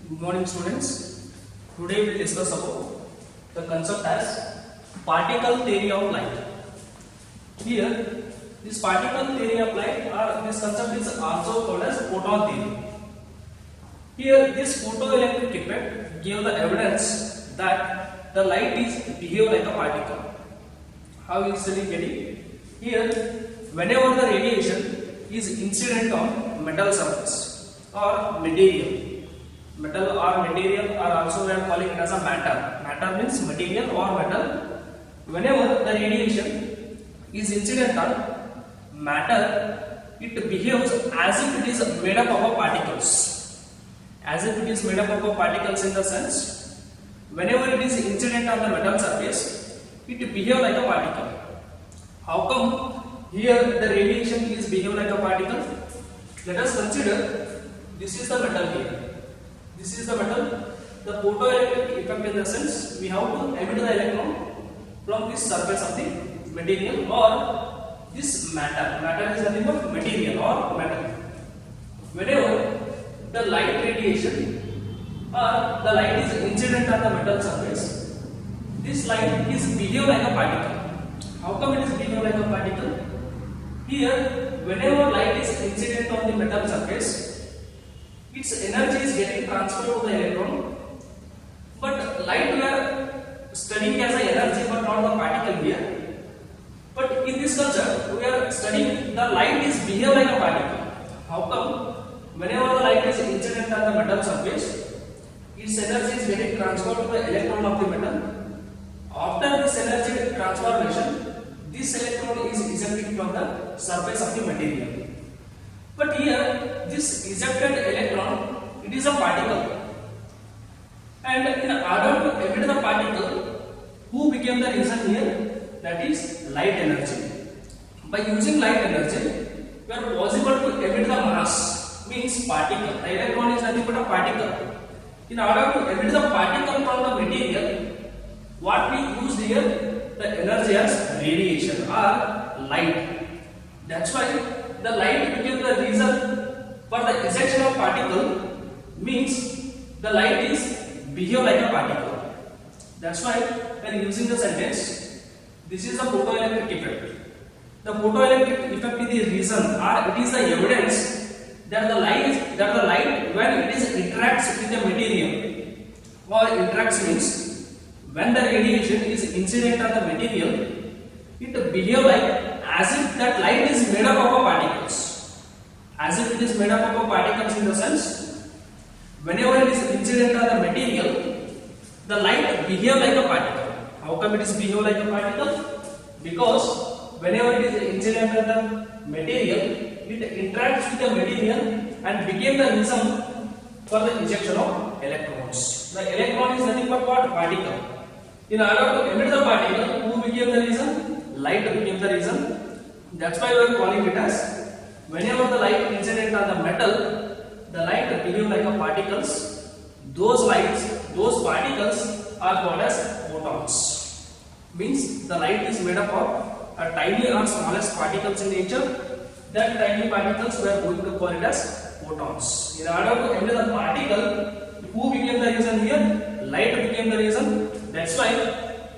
Good morning, students. Today we will discuss about the concept as particle theory of light. Here, this particle theory of light or this concept is also called as photon theory. Here, this photoelectric effect gave the evidence that the light is behave like a particle. How is study getting? Here, whenever the radiation is incident on metal surface or material. Metal or material or also we are calling it as a matter. Matter means material or metal. Whenever the radiation is incident on matter, it behaves as if it is made up of particles. As if it is made up of particles in the sense, whenever it is incident on the metal surface, it behaves like a particle. How come here the radiation is behave like a particle? Let us consider this is the metal here. This is the metal. The photoelectric effect in the sense we have to emit the electron from this surface of the material or this matter. Matter is nothing but material or metal. Whenever the light radiation or the light is incident on the metal surface, this light is behave like a particle. How come it is behave like a particle? Here, whenever light is incident on the metal surface, its energy is getting transferred to the electron, but light we are studying as an energy but not the particle here. But in this concept, we are studying the light is behave like a particle. How come? Whenever the light is incident on the metal surface, its energy is getting transferred to the electron of the metal. After this energy transformation, this electron is ejected from the surface of the material. But here, this ejected electron, it is a particle. And in order to emit the particle, who became the reason here? That is light energy. By using light energy, we are possible to emit the mass, means particle. The electron is nothing but a particle. In order to emit the particle from the material, what we used here, the energy as radiation or light. That's why the light became the reason for the ejection of particle, means the light is behave like a particle. That's why when using the sentence, this is the photoelectric effect. The photoelectric effect is the reason or it is the evidence that the light when it is interacts with the material, or interacts means when the radiation is incident on the material, it behave like as if that light is made up of particles. As if it is made up of particles in the sense, whenever it is incident on the material, the light behave like a particle. How come it is behave like a particle? Because whenever it is incident on the material, it interacts with the material and became the reason for the ejection of electrons. The electron is nothing but what? Particle. In order to emit the particle, who became the reason? Light became the reason. That's why we are calling it as whenever the light incident on the metal, the light behave like a particles. Those particles are called as photons. Means the light is made up of a tiny or smallest particles in nature. That tiny particles we are going to call it as photons. In order to emit the particle, who became the reason here? Light became the reason. That's why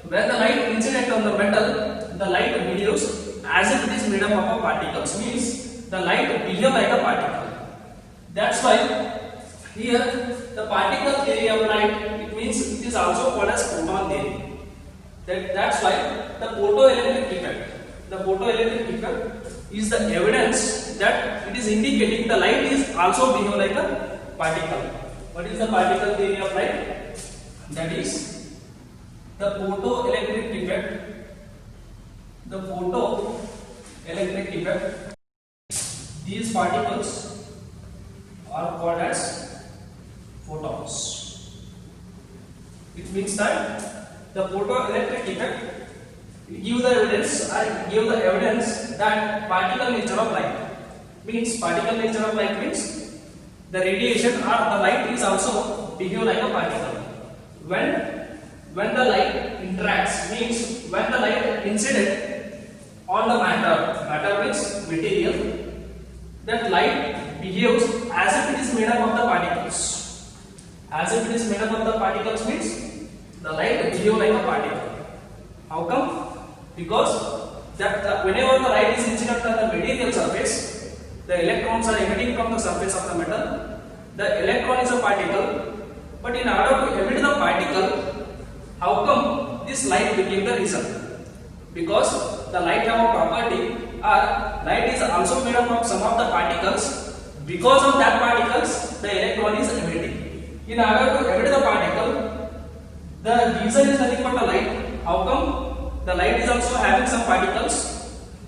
when the light incident on the metal, the light behaves as if it is made up of particles, means the light behave like a particle. That's why here the particle theory of light, it means it is also called as photon theory. That's why the photoelectric effect. The photoelectric effect is the evidence that it is indicating the light is also behave like a particle. What is the particle theory of light? That is the photoelectric effect. The photoelectric effect. These particles are called as photons. It means that the photoelectric effect give the evidence that particle nature of light. Means particle nature of light means the radiation or the light is also behave like a particle. When the light interacts, means when the light incident on the matter means material, that light behaves as if it is made up of the particles. as if it is made up of the particles means the light behave like a particle. How come? Because whenever the light is incident on the material surface, the electrons are emitting from the surface of the metal. The electron is a particle, but in order to emit the particle, how come this light became the result? Because the light have a property, or light is also made up of some of the particles. Because of that particles, the electron is emitting. In order to emit the particle, the reason is nothing but the light. How come? The light is also having some particles.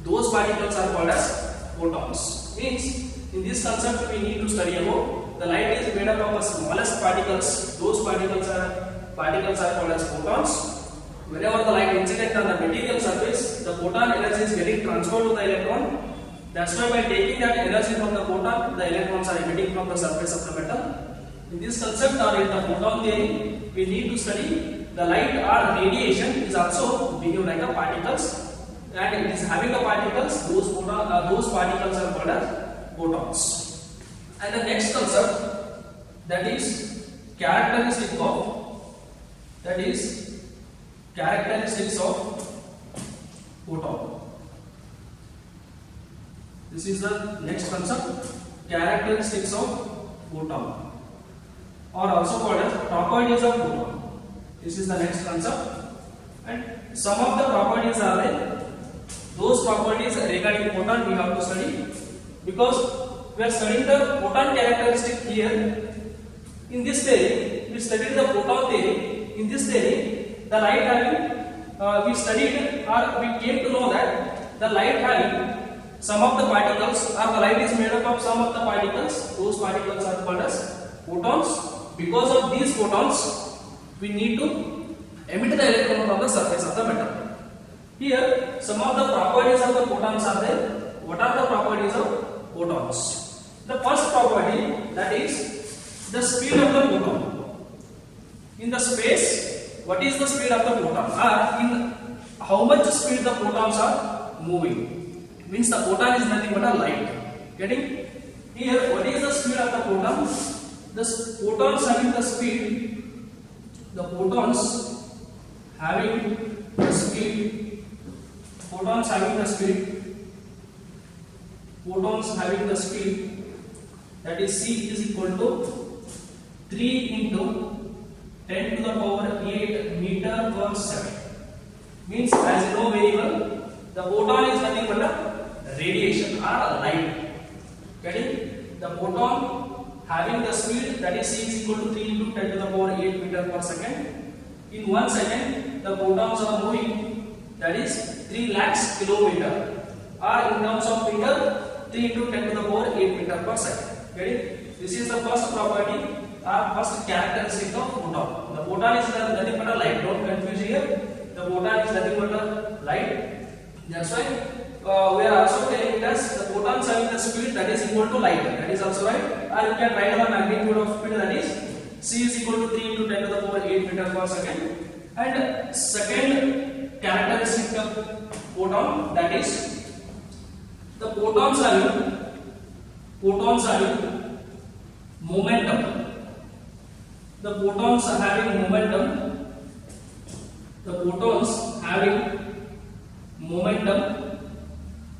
Those particles are called as photons. Means in this concept we need to study about the light is made up of the smallest particles. Those particles are called as photons. Whenever the light incident on the material surface, the photon energy is getting transferred to the electron. That's why by taking that energy from the photon, the electrons are emitting from the surface of the metal. In this concept or in the photon theory, we need to study the light or radiation is also behave like a particles, and it is having the particles. Those particles are called as photons. And the next concept, that is characteristics of photon. This is the next concept, characteristics of photon, or also called as properties of photon. This is the next concept, and some of the properties are there. Those properties regarding photon we have to study, because we are studying the photon characteristic here. In this theory, we studied the photon theory. In this theory, the light having we studied, or we came to know that the light having some of the particles, or the light is made up of some of the particles. Those particles are called as photons. Because of these photons, we need to emit the electron from the surface of the metal. Here, some of the properties of the photons are there. What are the properties of photons? The first property, that is the speed of the photon. In the space, what is the speed of the photon? Or in how much speed the photons are moving? Means the photon is nothing but a light. Getting? Here, what is the speed of the photon? The photons having the speed, that is c is equal to 3 into 10 to the power 8 meter per second. Means, as you know very well, the photon is nothing but a radiation or a light. Getting? The photon having the speed, that is c is equal to 3 into 10 to the power 8 meter per second. In 1 second, the photons are moving, that is 3 lakhs kilometer, or in terms of meter, 3 into 10 to the power 8 meter per second. Getting? This is the first property or first characteristic of photon. The photon is nothing but a light. Don't confuse here. The photon is nothing but a light. That's why we are also telling it as the photons having the speed that is equal to light. That is also right. Or you can write the magnitude of speed, that is c is equal to 3 into 10 to the power 8 meter per second. And second characteristic of photon, that is the photons having momentum. The photons having momentum.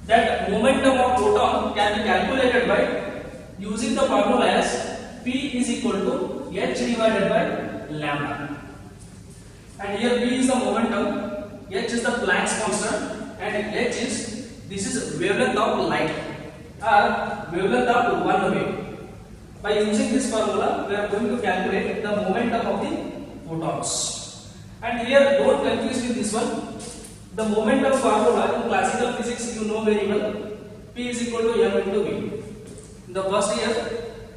That momentum of photon can be calculated by using the formula as P is equal to h divided by lambda. And here P is the momentum, h is the Planck's constant, and this is wavelength of light, or wavelength of one wave. By using this formula, we are going to calculate the momentum of the photons. And here, don't confuse with this one. The momentum formula in classical physics you know very well. P is equal to m into v. In the first year,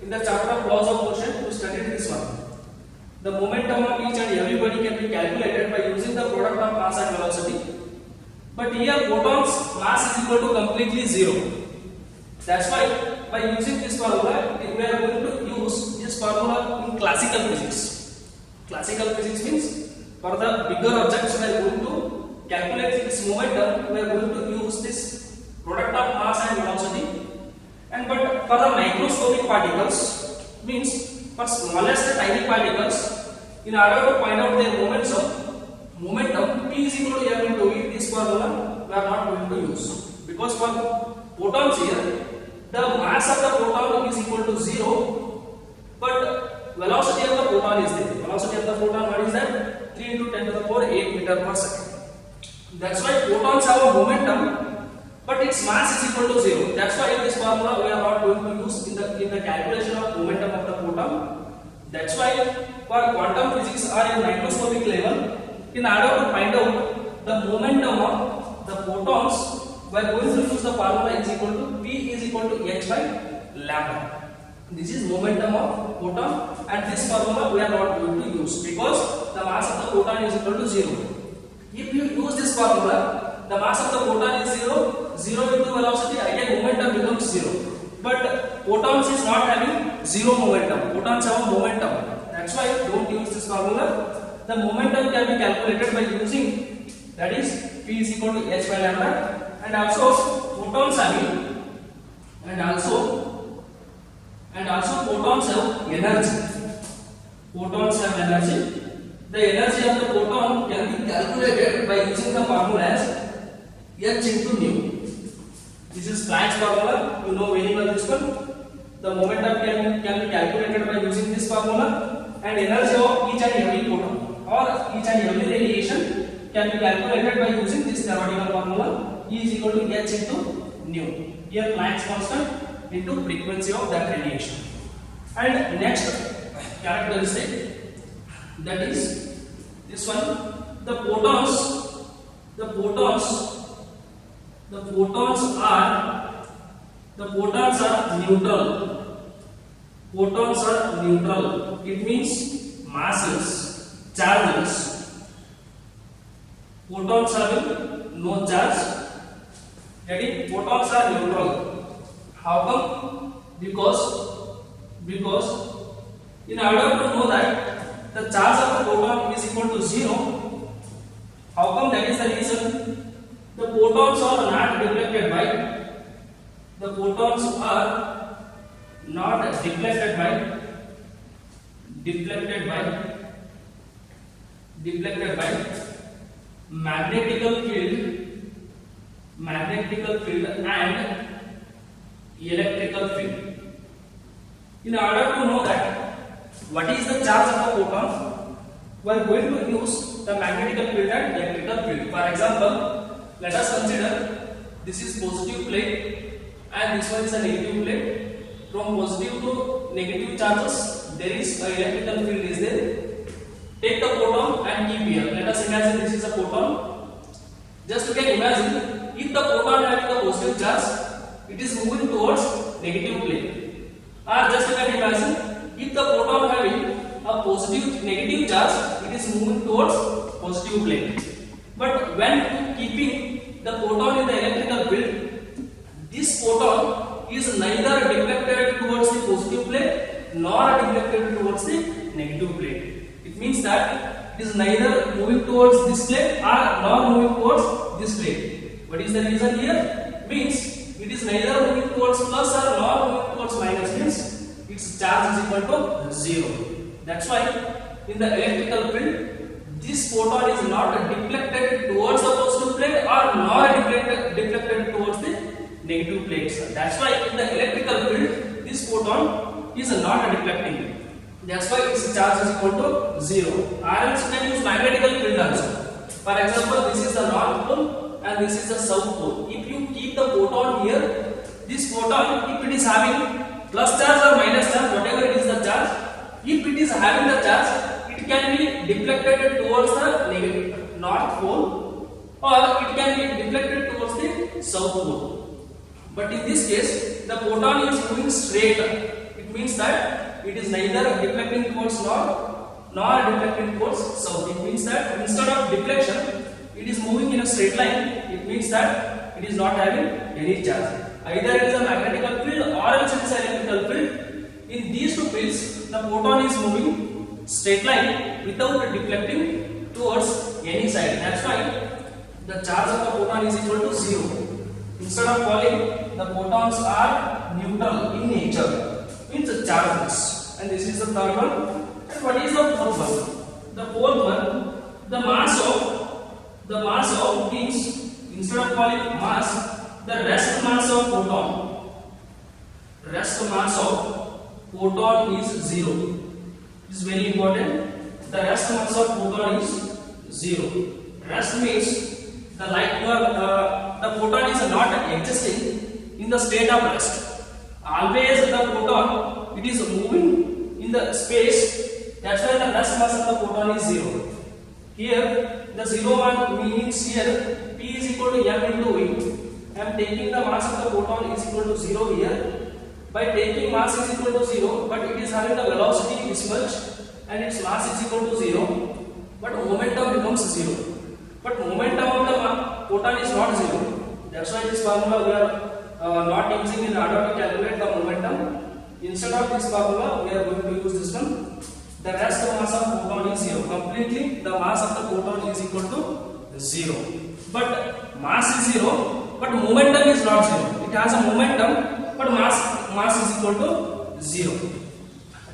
in the chapter of laws of motion, we studied this one. The momentum of each and everybody can be calculated by using the product of mass and velocity. But here, photons mass is equal to completely zero. That's why by using this formula, we are going to use this formula in classical physics. Classical physics means for the bigger objects we are going to calculate its momentum. We are going to use this product of mass and velocity. And but for the microscopic particles, means for smallest tiny particles, in order to find out their momentum P is equal to m into E. This formula we are not going to use, because for photons here the mass of the photon is equal to 0, but velocity of the photon is there. Velocity of the photon, what is that? 3 into 10 to the power 8 meter per second. That's why photons have a momentum, but its mass is equal to 0. That's why this formula we are not going to use in the calculation of momentum of the photon. That's why for quantum physics or in microscopic level, in order to find out the momentum of the photons, we are going to use the formula is equal to P is equal to h by lambda. This is momentum of photon, and this formula we are not going to use because the mass of the photon is equal to 0. If you use this formula, the mass of the photon is 0, 0 into velocity, again momentum becomes 0. But photons is not having 0 momentum. Photons have a momentum. That's why don't use this formula. The momentum can be calculated by using, that is P is equal to h by lambda, and also photons having, and also photons have energy. Photons have energy. The energy of the photon can be calculated by using the formula as h into nu. This is Planck's formula. You know very well this one. The momentum can be calculated by using this formula, and energy of each and every photon or each and every radiation can be calculated by using this theoretical formula. E is equal to h into nu. Here Planck's constant into frequency of that radiation. And next characteristic, that is this one, the photons are neutral. Photons are neutral. It means massless, chargeless. Photons having no charge. That is, photons are neutral. How come? Because in order to know that the charge of the photon is equal to 0, how come? That is the reason the photons are not deflected by, magnetical field and electrical field. In order to know that what is the charge of the photon, we are going to use the magnetical field and electrical field. For example, let us consider this is positive plate and this one is a negative plate. From positive to negative charges, there is a electrical field is there. Take the photon and keep here. Let us imagine this is a photon. Just you can imagine, if the photon having a positive charge, it is moving towards negative plate. Or just you can imagine, if the photon having a negative charge, it is moving towards positive plate. But when keeping the photon in the electrical field, this photon is neither deflected towards the positive plate nor deflected towards the negative plate. It means that it is neither moving towards this plate or nor moving towards this plate. What is the reason here? Means it is neither moving towards plus or nor moving towards minus, means its charge is equal to 0. That's why in the electrical field, this photon is not deflected towards the positive plate or nor deflected towards the negative plates. That's why in the electrical field, this photon is not deflecting. That's why its charge is equal to 0. Or else you can use magnetical field also. For example, this is the north pole and this is the south pole. If you keep the photon here, this photon, if it is having plus charge or minus charge, whatever it is the charge, if it is having the charge, it can be deflected towards the north pole or it can be deflected towards the south pole. But in this case, the photon is moving straight. It means that it is neither deflecting towards north nor deflecting towards south. It means that instead of deflection, it is moving in a straight line. It means that it is not having any charge. Either it is a magnetical field or else it is an electrical field. In these two fields, the photon is moving straight line without deflecting towards any side. That's why the charge of the photon is equal to 0. Instead of calling, the photons are neutral in nature, means chargeless. and this is the third one. And what is the fourth one? The fourth one, the mass of means, instead of calling mass, the rest mass of photon is 0. This is very important. The rest mass of photon is 0. Rest means the the photon is not existing in the state of rest. Always the photon, it is moving in the space. That's why the rest mass of the photon is 0. Here the 0 one means here P is equal to m into V. I am taking the mass of the photon is equal to 0 here. By taking mass is equal to 0, but it is having the velocity this much and its mass is equal to 0, but momentum becomes 0. But momentum of the photon is not 0. That's why this formula we are not using in order to calculate the momentum. Instead of this formula, we are going to use this one. The rest mass of photon is 0. Completely, the mass of the photon is equal to 0. But mass is 0, but momentum is not 0. It has a momentum, but mass is equal to 0.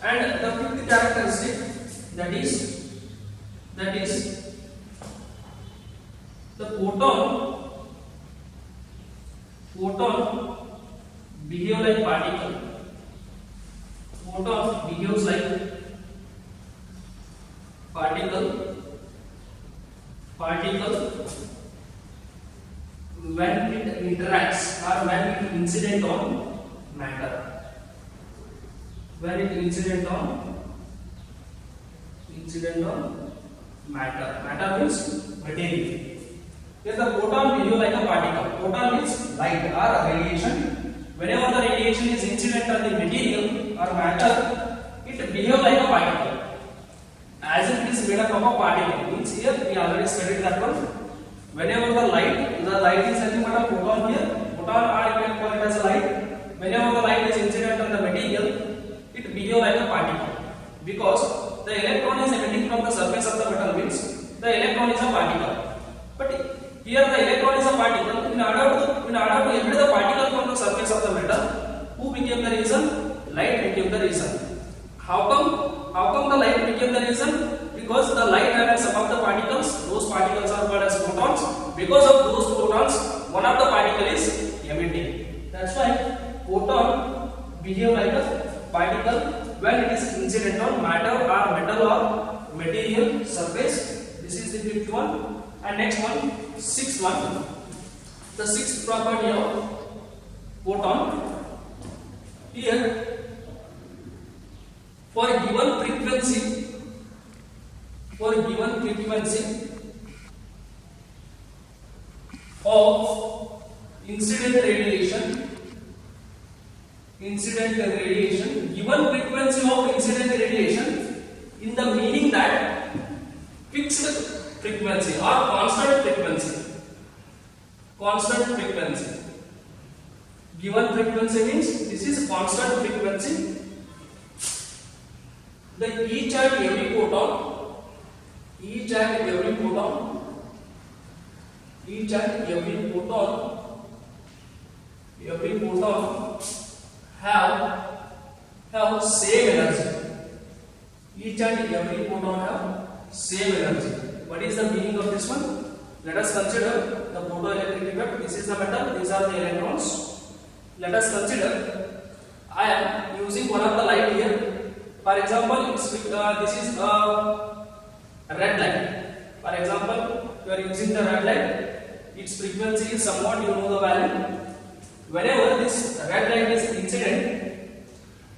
And the fifth characteristic, that is the photon behave like particle. Photon behaves like particle when it interacts or when it incident on matter. When it incident on matter. Matter means material. Here the photon behave like a particle. Photon means light or radiation. Whenever the radiation is incident on the material or matter, it behaves like a particle. As if it is made up of a particle. Means here we already studied that one. Whenever the light is nothing but a photon here. Photon, or you can call it as a light. Whenever the light is incident on the material, it behaves like a particle. Because the electron is emitting from the surface of the metal, means the electron is a particle. But here the electron is a particle. In order to emit the particle from the surface of the metal, who became the reason? Light became the reason. How come the light became the reason? Because the light travels above the particles. Those particles are called as photons. Because of those photons, one of the particle is emitting. That's why photon behave like a particle when it is incident on matter or metal or material surface. This is the fifth one. And next one, sixth one. The sixth property of photon. Here, for a given frequency of incident radiation, given frequency of incident radiation, in the meaning that fixed frequency or constant frequency. Given frequency means this is constant frequency. The each and every photon have same energy. Each and every photon have same energy. What is the meaning of this one? Let us consider the photoelectric effect. This is the metal, these are the electrons. Let us consider I am using one of the light here. For example, this is a red light. For example, you are using the red light. Its frequency is somewhat, you know the value. Whenever this red light is incident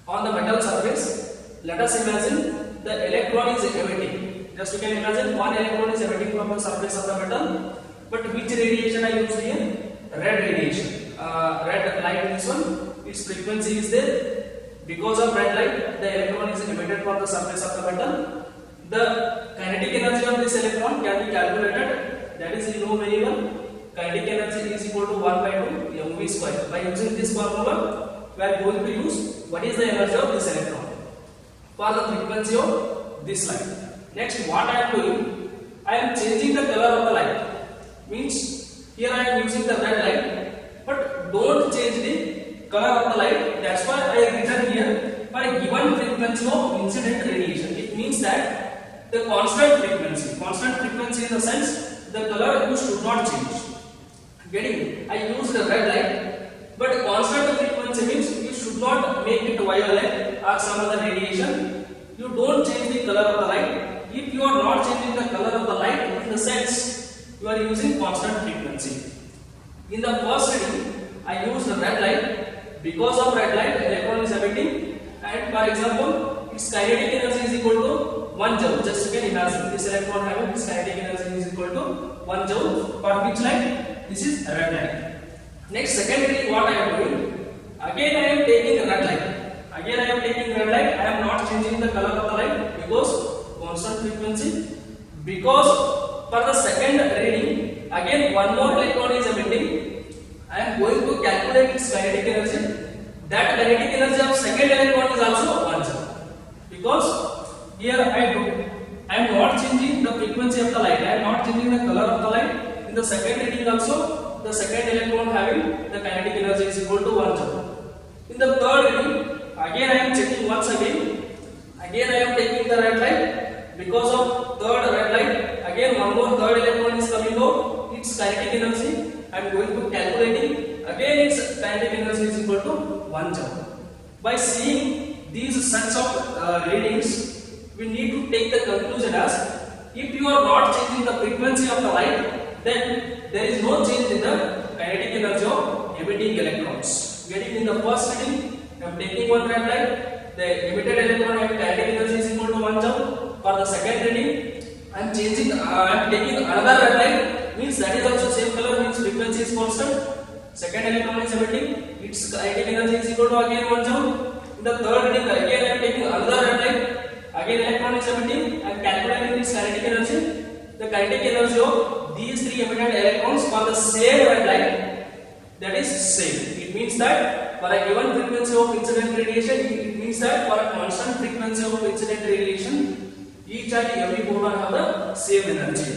on the metal surface, let us imagine the electron is emitting. Just you can imagine one electron is emitting from the surface of the metal. But which radiation I used here? Red radiation. Red light, this one, its frequency is there. Because of red light, the electron is emitted from the surface of the metal. The kinetic energy of this electron can be calculated. That is, you know very well. Kinetic energy is equal to 1 by 2 mv square. By using this formula, we are going to use what is the energy of this electron for the frequency of this light. Next, what I am doing? I am changing the color of the light. Means here I am using the red light, but don't change the color of the light. That's why I written here by for a given frequency of incident radiation. It means that the constant frequency in the sense the color you should not change. Getting? I used the red light, but constant frequency means you should not make it violet or some other radiation. You don't change the color of the light. If you are not changing the color of the light, in the sense you are using constant frequency. In the first reading, I used the red light. Because of red light, electron is emitting, and for example, its kinetic energy is equal to 1 joule. Just you can imagine this electron having its kinetic energy is equal to 1 joule. For which light? This is red light. Next, second reading, what I am doing? Again, I am taking red light. I am not changing the color of the light because constant frequency. Because for the second reading, again one more electron is emitting. I am going to calculate its kinetic energy. That kinetic energy of second electron is also 1 joule. Because here I am not changing the frequency of the light. I am not changing the color of the light. In the second reading also, the second electron having the kinetic energy is equal to 1 joule. In the third reading, again I am checking once again. Again I am taking the red light. Because of third red light, again one more third electron is coming out. Its kinetic energy I am going to calculating. Again its kinetic energy is equal to 1 joule. By seeing these sets of readings, we need to take the conclusion as if you are not changing the frequency of the light, then there is no change in the kinetic energy of emitting electrons. Getting in the first reading, I am taking one red light, the emitted electron having kinetic energy is equal to 1 joule. For the second reading, I am taking another red light, means that is also same color, means frequency is constant. Second electron is emitting, its kinetic energy is equal to again 1 joule. In the third reading, again I am taking another red light, again electron is emitting, I am calculating its kinetic energy. The kinetic energy of these three emitted electrons for the same red light, that is same. It means that for a given frequency of incident radiation, it means that for a constant frequency of incident radiation, each and every photon have the same energy.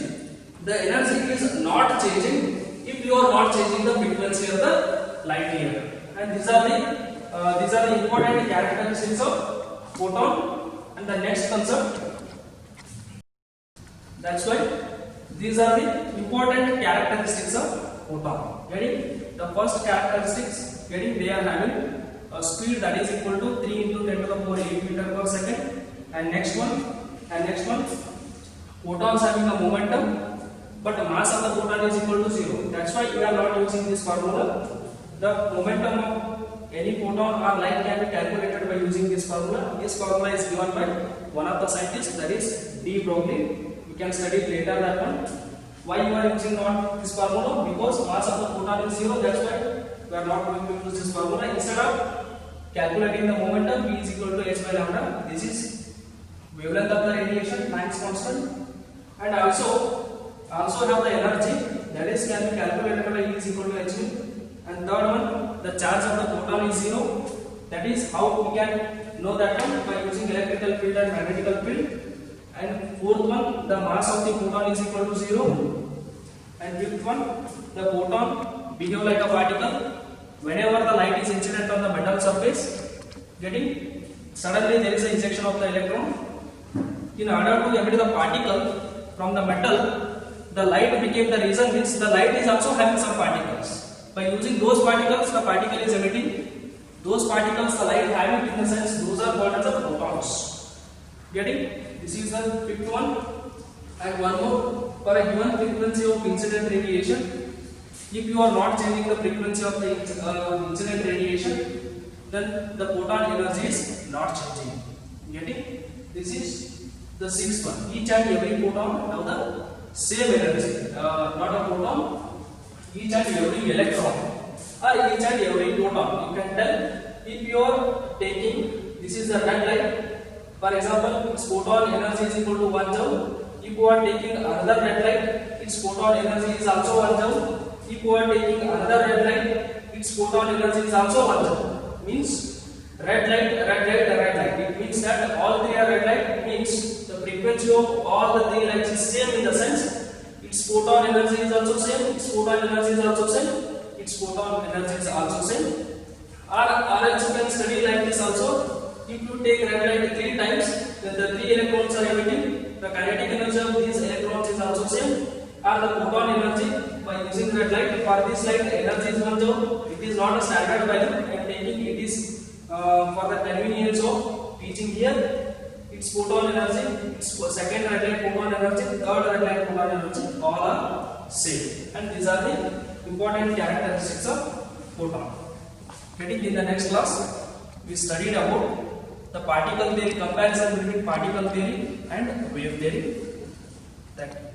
The energy is not changing if you are not changing the frequency of the light here. And these are the important characteristics of photon. And the next concept. That's why these are the important characteristics of photon. Getting the first characteristics. Getting they are having a speed that is equal to 3 into 10 to the power 8 meter per second. And next one, photons having a momentum, but the mass of the photon is equal to 0. That's why we are not using this formula. The momentum of any photon or light can be calculated by using this formula. This formula is given by one of the scientists, that is D. Broglie. You can study later that one. Why you are using not this formula? Because mass of the photon is 0. That's why we are not going to use this formula. Instead of calculating the momentum, V is equal to h by lambda. This is wavelength of the radiation, Planck's constant, and also have the energy, that is can be calculated by E is equal to hv. And third one, the charge of the photon is 0. That is how we can know that one by using electrical field and magnetical field. And fourth one, the mass of the photon is equal to 0. And fifth one, the photon behave like a particle. Whenever the light is incident on the metal surface, getting suddenly there is an injection of the electron. In order to emit the particle from the metal, the light became the reason, means the light is also having some particles. By using those particles, the particle is emitting. Those particles, the light having, in the sense, those are called as the photons. Getting? This is the fifth one. And one more, for a given frequency of incident radiation, if you are not changing the frequency of the incident radiation, then the photon energy is not changing. Getting? This is the sixth one. Each and every photon have the same energy. Not a photon, each and every electron or each and every photon. You can tell if you are taking, this is the red light. For example, its photon energy is equal to 1 joule. If you are taking another red light, its photon energy is also 1 joule. If you are taking another red light, its photon energy is also 1 joule. Means red light, red light, red light. It means that all three are red light. Means the frequency of all the three lights is same in the sense its photon energy is also same, its photon energy is also same, its photon energy is also same. Or else you can study like this also. if you take red light 3 times, then the 3 electrons are emitting. The kinetic energy of these electrons is also same. Or the photon energy by using red light. For this light, energy is 1 joule. It is not a standard value. I am taking it is for the convenience of teaching here. Its photon energy, its second red light photon energy, third red light photon energy, all are same. And these are the important characteristics of photon. Getting in the next class, we studied about the particle theory, comparison between particle theory and wave theory. Thank you.